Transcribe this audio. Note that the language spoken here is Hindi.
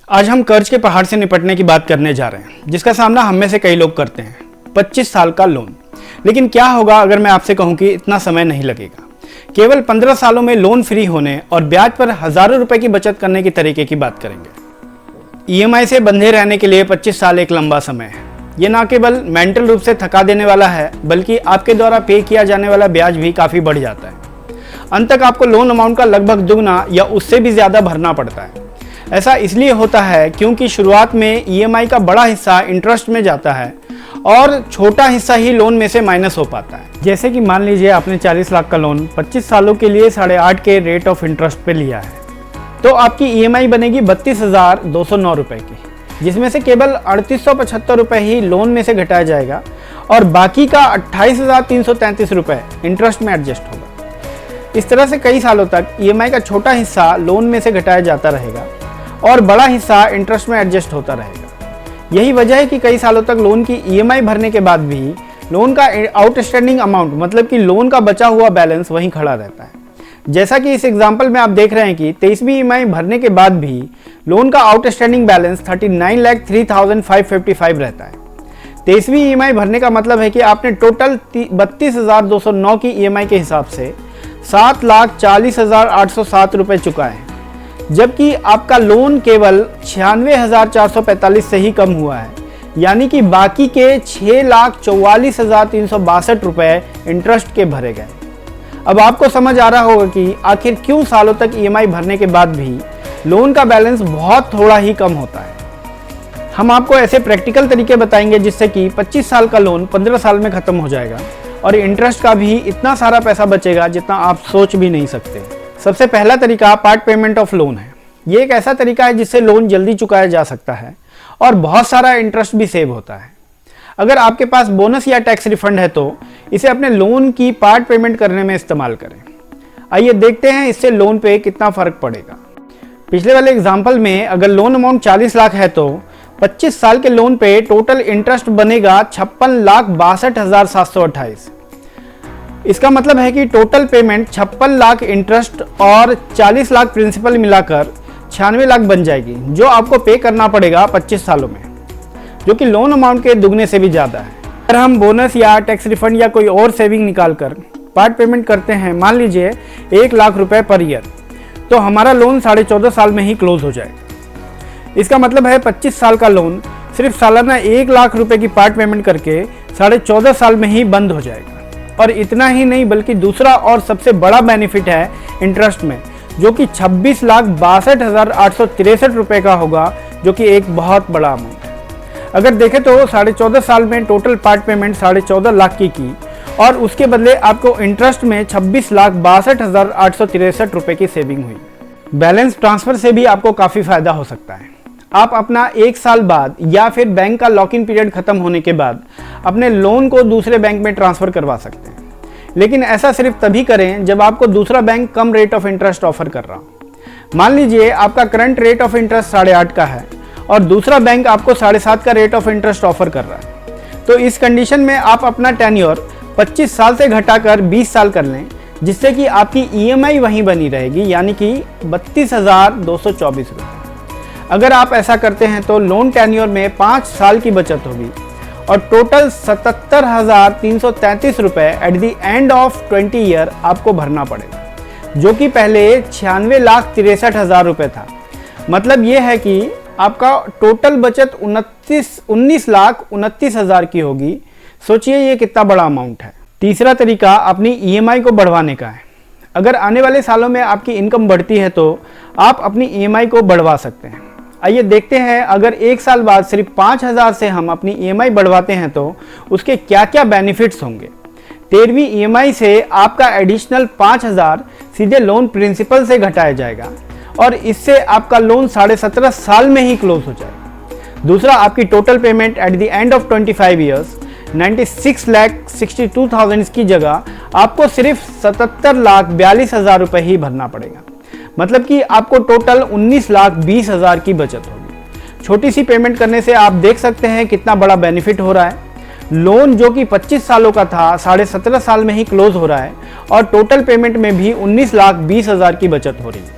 आज हम कर्ज के पहाड़ से निपटने की बात करने जा रहे हैं, जिसका सामना हम में से कई लोग करते हैं। 25 साल का लोन। लेकिन क्या होगा अगर मैं आपसे कहूं कि इतना समय नहीं लगेगा। केवल 15 सालों में लोन फ्री होने और ब्याज पर हजारों रुपए की बचत करने के तरीके की बात करेंगे। ईएमआई से बंधे रहने के लिए 25 साल एक लंबा समय है। ये न केवल मेंटल रूप से थका देने वाला है, बल्कि आपके द्वारा पे किया जाने वाला ब्याज भी काफ़ी बढ़ जाता है। अंत तक आपको लोन अमाउंट का लगभग दुगना या उससे भी ज़्यादा भरना पड़ता है। ऐसा इसलिए होता है क्योंकि शुरुआत में ईएमआई का बड़ा हिस्सा इंटरेस्ट में जाता है और छोटा हिस्सा ही लोन में से माइनस हो पाता है। जैसे कि मान लीजिए आपने 40 लाख का लोन 25 सालों के लिए 8.5 के रेट ऑफ इंटरेस्ट पे लिया है, तो आपकी ईएमआई बनेगी 32,209 रुपये की, जिसमें से केवल 3875 रुपये ही लोन में से घटाया जाएगा और बाकी का 28,333 रुपये इंटरेस्ट में एडजस्ट होगा। इस तरह से कई सालों तक ईएमआई का छोटा हिस्सा लोन में से घटाया जाता रहेगा और बड़ा हिस्सा इंटरेस्ट में एडजस्ट होता रहेगा। यही वजह है कि कई सालों तक लोन की ईएमआई भरने के बाद भी लोन का आउटस्टैंडिंग अमाउंट, मतलब कि लोन का बचा हुआ बैलेंस, वहीं खड़ा रहता है। जैसा कि इस एग्जांपल में आप देख रहे हैं कि 23वीं ईएमआई भरने के बाद भी लोन का आउटस्टैंडिंग बैलेंस 39,03,555 रहता है। 23वीं ईएमआई भरने का मतलब है कि आपने टोटल 32,209 की ईएमआई के हिसाब से 7,40,807 रुपये चुकाए हैं, जबकि आपका लोन केवल 96,445 से ही कम हुआ है, यानी कि बाकी के 6,44,362 रुपये इंटरेस्ट के भरे गए। अब आपको समझ आ रहा होगा कि आखिर क्यों सालों तक ईएमआई भरने के बाद भी लोन का बैलेंस बहुत थोड़ा ही कम होता है। हम आपको ऐसे प्रैक्टिकल तरीके बताएंगे जिससे कि 25 साल का लोन 15 साल में ख़त्म हो जाएगा और इंटरेस्ट का भी इतना सारा पैसा बचेगा जितना आप सोच भी नहीं सकते। सबसे पहला तरीका पार्ट पेमेंट ऑफ लोन है। ये एक ऐसा तरीका है जिससे लोन जल्दी चुकाया जा सकता है और बहुत सारा इंटरेस्ट भी सेव होता है। अगर आपके पास बोनस या टैक्स रिफंड है तो इसे अपने लोन की पार्ट पेमेंट करने में इस्तेमाल करें। आइए देखते हैं इससे लोन पे कितना फर्क पड़ेगा। पिछले वाले एग्जाम्पल में अगर लोन अमाउंट 40 लाख है तो 25 साल के लोन पे टोटल इंटरेस्ट बनेगा 56,62,728। इसका मतलब है कि टोटल पेमेंट 56 लाख इंटरेस्ट और 40 लाख प्रिंसिपल मिलाकर 96 लाख बन जाएगी, जो आपको पे करना पड़ेगा 25 सालों में, जो कि लोन अमाउंट के दुगने से भी ज़्यादा है। अगर हम बोनस या टैक्स रिफंड या कोई और सेविंग निकाल कर पार्ट पेमेंट करते हैं, मान लीजिए 1 लाख रुपए पर ईयर, तो हमारा लोन 14.5 साल में ही क्लोज हो जाएगा। इसका मतलब है 25 साल का लोन सिर्फ सालाना 1 लाख रुपए की पार्ट पेमेंट करके 14.5 साल में ही बंद हो जाएगा। और इतना ही नहीं, बल्कि दूसरा और सबसे बड़ा बेनिफिट है इंटरेस्ट में, जो कि 26,62,863 रुपये का होगा, जो कि एक बहुत बड़ा अमाउंट है। अगर देखें तो 14.5 साल में टोटल पार्ट पेमेंट 14.5 लाख की और उसके बदले आपको इंटरेस्ट में 26,62,863 रुपये की सेविंग हुई। बैलेंस ट्रांसफर से भी आपको काफ़ी फायदा हो सकता है। आप अपना 1 साल बाद या फिर बैंक का लॉक इन पीरियड खत्म होने के बाद अपने लोन को दूसरे बैंक में ट्रांसफ़र करवा सकते हैं, लेकिन ऐसा सिर्फ तभी करें जब आपको दूसरा bank come rate of interest offer कर रहा हो। मान लीजिए आपका करंट रेट ऑफ इंटरेस्ट 8.5 का है और दूसरा बैंक आपको 7.5 का रेट ऑफ इंटरेस्ट ऑफर कर रहा है, तो इस कंडीशन में आप अपना टेन्योर 25 साल से घटाकर 20 साल कर लें, जिससे कि आपकी ईएमआई वहीं बनी रहेगी, यानी कि 32,224 रुपये। अगर आप ऐसा करते हैं तो लोन टेन्योर में 5 साल की बचत होगी और टोटल 77,333 रुपये at the end of 20 year आपको भरना पड़ेगा, जो कि पहले 96,63,000 रुपये था। मतलब ये है कि आपका टोटल बचत 19,29,29,000 की होगी। सोचिए ये कितना बड़ा अमाउंट है। तीसरा तरीका अपनी ईएमआई को बढ़वाने का है। अगर आने वाले सालों में आपकी इनकम बढ़ती है तो आप अपनी ईएमआई को बढ़वा सकते हैं। आइए देखते हैं, अगर 1 साल बाद सिर्फ 5,000 से हम अपनी ईएमआई बढ़वाते हैं तो उसके क्या क्या बेनिफिट्स होंगे। 13वीं ईएमआई से आपका एडिशनल 5,000 सीधे लोन प्रिंसिपल से घटाया जाएगा और इससे आपका लोन 17.5 साल में ही क्लोज हो जाएगा। दूसरा, आपकी total payment at the end of 25 years 96,62,000 की जगह आपको सिर्फ 77,42,000 रुपये ही भरना पड़ेगा। मतलब कि आपको टोटल 19,20,000 की बचत होगी। छोटी सी पेमेंट करने से आप देख सकते हैं कितना बड़ा बेनिफिट हो रहा है। लोन जो कि 25 सालों का था 17.5 साल में ही क्लोज हो रहा है और टोटल पेमेंट में भी 19,20,000 की बचत हो रही है।